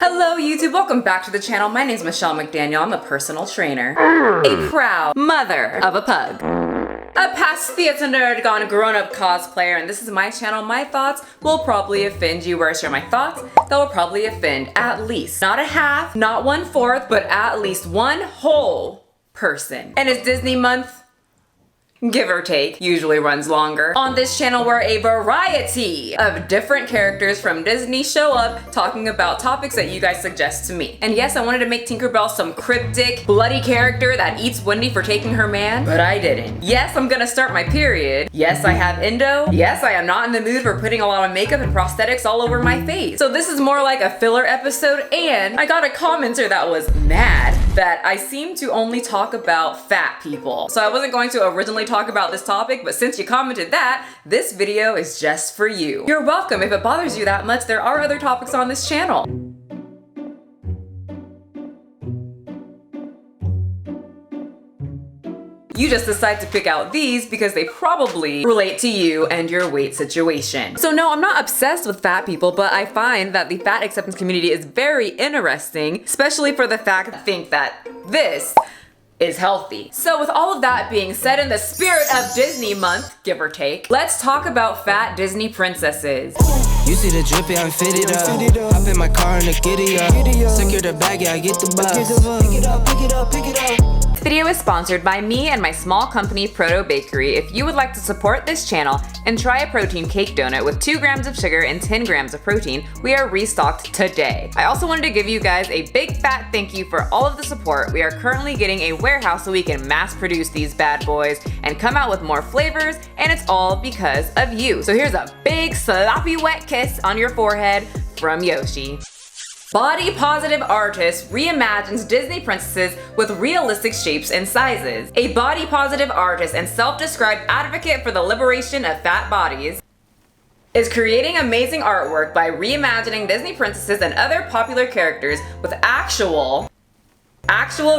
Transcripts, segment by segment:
Hello YouTube, welcome back to the channel. My name is Michelle McDaniel. I'm a personal trainer, a proud mother of a pug, a past theater nerd gone grown-up cosplayer, and this is my channel. My thoughts will probably offend you, where I share my thoughts that will probably offend at least, not a half, not 1/4, but at least one whole person. And it's Disney month, give or take, usually runs longer. On this channel where a variety of different characters from Disney show up talking about topics that you guys suggest to me. And yes, I wanted to make Tinkerbell some cryptic, bloody character that eats Wendy for taking her man, but I didn't. Yes, I'm gonna start my period. Yes, I have endo. Yes, I am not in the mood for putting a lot of makeup and prosthetics all over my face. So this is more like a filler episode, and I got a commenter that was mad that I seem to only talk about fat people. So I wasn't going to originally talk about this topic, but since you commented that, this video is just for you. You're welcome. If it bothers you that much, there are other topics on this channel. You just decide to pick out these because they probably relate to you and your weight situation. So no, I'm not obsessed with fat people, but I find that the fat acceptance community is very interesting, especially for the fact that I think that this is healthy. So with all of that being said, in the spirit of Disney month, give or take, let's talk about fat Disney princesses. You see the drippy, I'm fitted up. Hop in my car and a giddy up. Secure the bag, yeah, I get the bus. Pick it up, pick it up, pick it up. This video is sponsored by me and my small company, Proto Bakery. If you would like to support this channel and try a protein cake donut with 2 grams of sugar and 10 grams of protein, we are restocked today. I also wanted to give you guys a big fat thank you for all of the support. We are currently getting a warehouse so we can mass produce these bad boys and come out with more flavors, and it's all because of you. So here's a big sloppy wet kiss on your forehead from Yoshi. Body positive artist reimagines Disney princesses with realistic shapes and sizes. A body positive artist and self-described advocate for the liberation of fat bodies is creating amazing artwork by reimagining Disney princesses and other popular characters with actual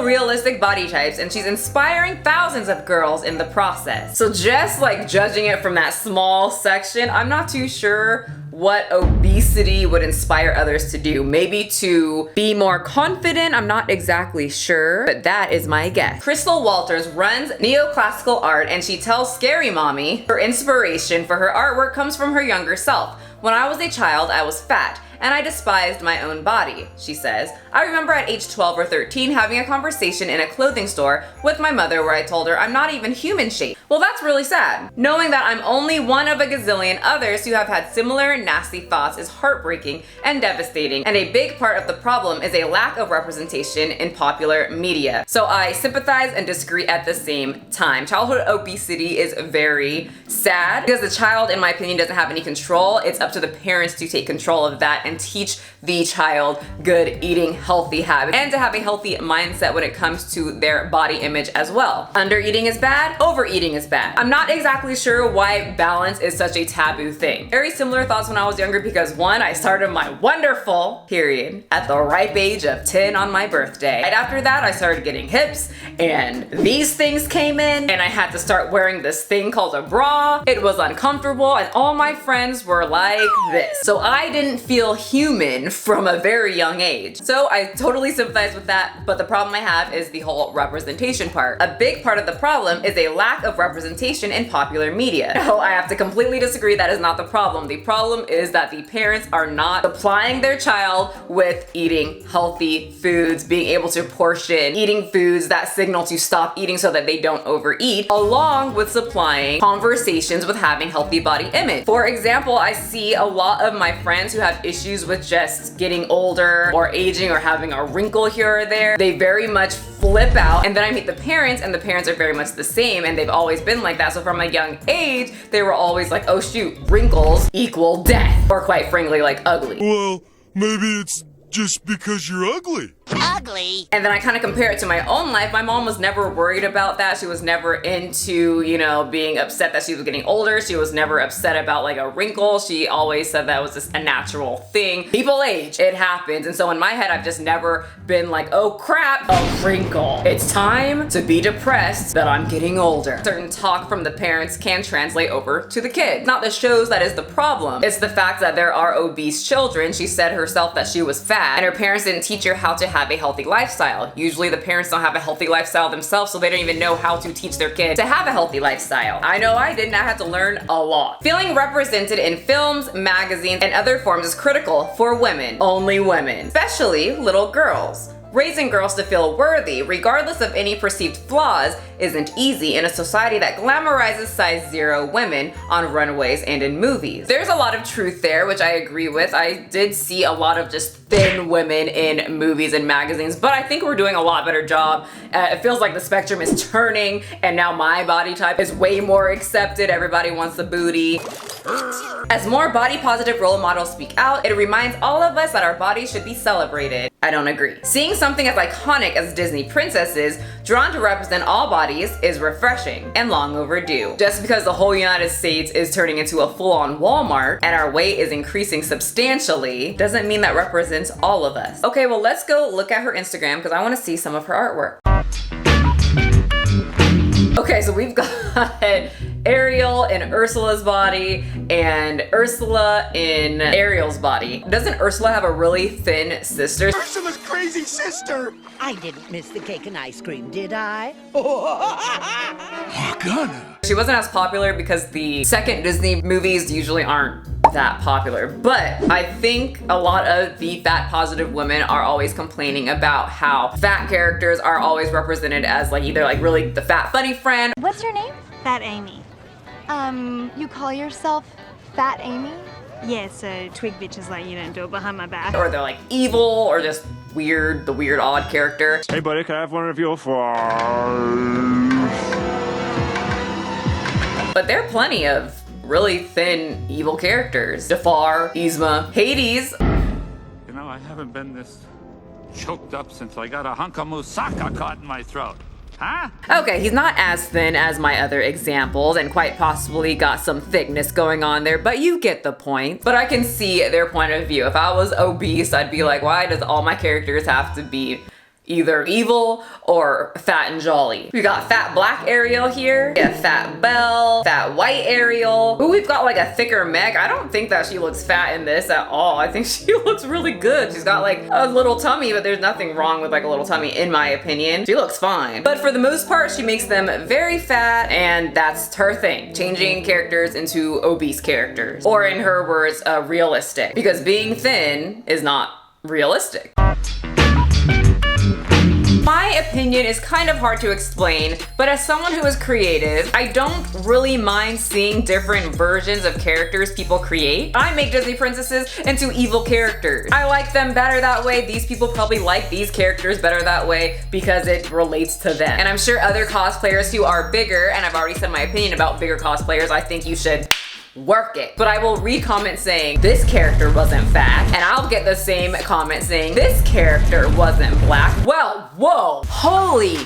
realistic body types, and she's inspiring thousands of girls in the process. So just like judging it from that small section, I'm not too sure what obesity would inspire others to do. Maybe to be more confident, I'm not exactly sure, but that is my guess. Crystal Walters runs neoclassical art, and she tells Scary Mommy her inspiration for her artwork comes from her younger self. When I was a child, I was fat, and I despised my own body, she says. I remember at age 12 or 13 having a conversation in a clothing store with my mother where I told her I'm not even human shaped. Well, that's really sad. Knowing that I'm only one of a gazillion others who have had similar nasty thoughts is heartbreaking and devastating, and a big part of the problem is a lack of representation in popular media. So I sympathize and disagree at the same time. Childhood obesity is very sad because the child, in my opinion, doesn't have any control. It's up to the parents to take control of that and teach the child good eating, healthy habits, and to have a healthy mindset when it comes to their body image as well. Undereating is bad, overeating is bad. I'm not exactly sure why balance is such a taboo thing. Very similar thoughts when I was younger because one, I started my wonderful period at the ripe age of 10 on my birthday. Right after that, I started getting hips, and these things came in, and I had to start wearing this thing called a bra. It was uncomfortable, and all my friends were like this. So I didn't feel human from a very young age. So I totally sympathize with that, but the problem I have is the whole representation part. A big part of the problem is a lack of representation in popular media. No, I have to completely disagree. That is not the problem. The problem is that the parents are not supplying their child with eating healthy foods, being able to portion, eating foods that signal to stop eating so that they don't overeat, along with supplying conversations with having healthy body image. For example, I see a lot of my friends who have issues with just getting older or aging or having a wrinkle here or there. They very much flip out, and then I meet the parents, and the parents are very much the same, and they've always been like that. So from a young age, they were always like, oh shoot, wrinkles equal death, or quite frankly, like ugly. Well, maybe it's just because you're ugly. Ugly. And then I kind of compare it to my own life. My mom was never worried about that. She was never into, you know, being upset that she was getting older. She was never upset about like a wrinkle. She always said that was just a natural thing. People age, it happens. And so in my head, I've just never been like, oh crap, a wrinkle. It's time to be depressed that I'm getting older. Certain talk from the parents can translate over to the kid. Not the shows that is the problem. It's the fact that there are obese children. She said herself that she was fat and her parents didn't teach her how to have a healthy lifestyle. Usually the parents don't have a healthy lifestyle themselves, so they don't even know how to teach their kid to have a healthy lifestyle. I know I didn't. I had to learn a lot. Feeling represented in films, magazines, and other forms is critical for women. Only women. Especially little girls. Raising girls to feel worthy, regardless of any perceived flaws, isn't easy in a society that glamorizes size 0 women on runways and in movies. There's a lot of truth there, which I agree with. I did see a lot of just thin women in movies and magazines, but I think we're doing a lot better job. It feels like the spectrum is turning, and now my body type is way more accepted. Everybody wants the booty. As more body positive role models speak out, it reminds all of us that our bodies should be celebrated. I don't agree. Seeing something as iconic as Disney princesses drawn to represent all bodies is refreshing and long overdue. Just because the whole United States is turning into a full-on Walmart and our weight is increasing substantially doesn't mean that represents all of us. Okay, well let's go look at her Instagram because I want to see some of her artwork. Okay, so we've got Ariel in Ursula's body and Ursula in Ariel's body. Doesn't Ursula have a really thin sister? Ursula's crazy sister! I didn't miss the cake and ice cream, did I? Morgana! She wasn't as popular because the second Disney movies usually aren't that popular, but I think a lot of the fat positive women are always complaining about how fat characters are always represented as like either like really the fat funny friend. What's your name? Fat Amy. You call yourself Fat Amy? Yeah, so twig bitches like you don't do it behind my back. Or they're like evil or just weird, the weird odd character. Hey buddy, can I have one of your fries? But there are plenty of really thin evil characters. Jafar, Yzma, Hades. You know, I haven't been this choked up since I got a hunk of moussaka caught in my throat. Huh? Okay, he's not as thin as my other examples and quite possibly got some thickness going on there, but you get the point. But I can see their point of view. If I was obese, I'd be like, why does all my characters have to be either evil or fat and jolly? We got fat black Ariel here. We have fat Belle, fat white Ariel. Ooh, we've got like a thicker Meg. I don't think that she looks fat in this at all. I think she looks really good. She's got like a little tummy, but there's nothing wrong with like a little tummy in my opinion. She looks fine. But for the most part, she makes them very fat, and that's her thing. Changing characters into obese characters. Or in her words, realistic. Because being thin is not realistic. My opinion is kind of hard to explain, but as someone who is creative, I don't really mind seeing different versions of characters people create. I make Disney princesses into evil characters. I like them better that way. These people probably like these characters better that way because it relates to them. And I'm sure other cosplayers who are bigger, and I've already said my opinion about bigger cosplayers, I think you should work it. But I will re-comment saying this character wasn't fat, and I'll get the same comment saying this character wasn't black. Well, whoa, holy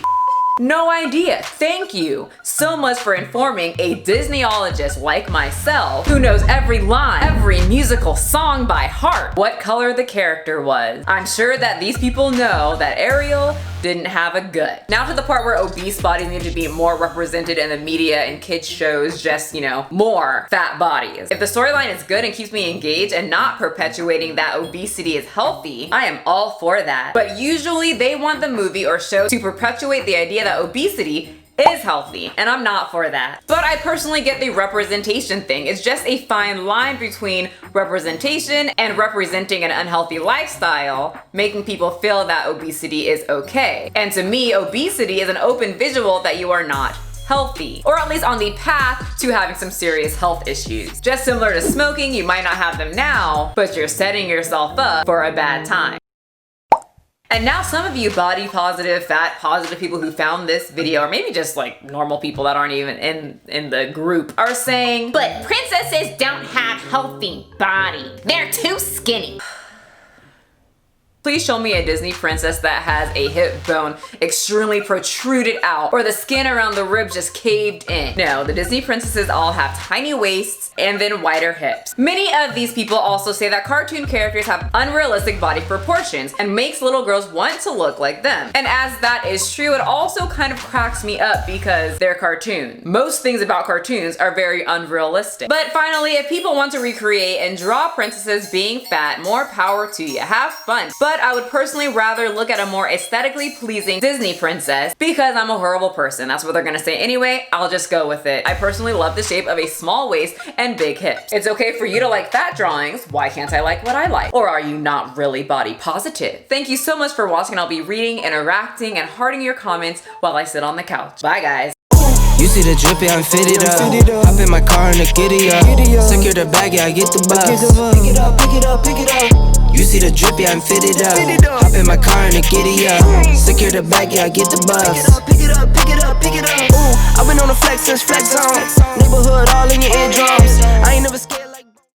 no idea. Thank you so much for informing a Disneyologist like myself who knows every line, every musical song by heart, what color the character was. I'm sure that these people know that Ariel didn't have a gut. Now to the part where obese bodies need to be more represented in the media and kids shows, just, you know, more fat bodies. If the storyline is good and keeps me engaged and not perpetuating that obesity is healthy, I am all for that. But usually they want the movie or show to perpetuate the idea that obesity is healthy, and I'm not for that. But I personally get the representation thing. It's just a fine line between representation and representing an unhealthy lifestyle, making people feel that obesity is okay. And to me, obesity is an open visual that you are not healthy, or at least on the path to having some serious health issues. Just similar to smoking, you might not have them now, but you're setting yourself up for a bad time. And now some of you body positive, fat positive people who found this video, or maybe just like normal people that aren't even in the group, are saying, but princesses don't have healthy bodies. They're too skinny. Please show me a Disney princess that has a hip bone extremely protruded out or the skin around the ribs just caved in. No, the Disney princesses all have tiny waists and then wider hips. Many of these people also say that cartoon characters have unrealistic body proportions and makes little girls want to look like them. And as that is true, it also kind of cracks me up because they're cartoons. Most things about cartoons are very unrealistic. But finally, if people want to recreate and draw princesses being fat, more power to you. Have fun. But I would personally rather look at a more aesthetically pleasing Disney princess because I'm a horrible person. That's what they're gonna say anyway. I'll just go with it. I personally love the shape of a small waist and big hips. It's okay for you to like fat drawings. Why can't I like what I like? Or are you not really body positive? Thank you so much for watching. I'll be reading, interacting, and hearting your comments while I sit on the couch. Bye guys. You see the drip, yeah, I'm fitted up. Hop in my car and the giddy up. Secure the bag, yeah, I get the bus. Pick it up, pick it up, pick it up. You see the drip, yeah, I'm fitted up. Hop in my car and the giddy up. Secure the bag, yeah, I get the bus. Pick it up, pick it up, pick it up. Ooh, I've been on the flex since flex on. Neighborhood all in your eardrums. I ain't never scared.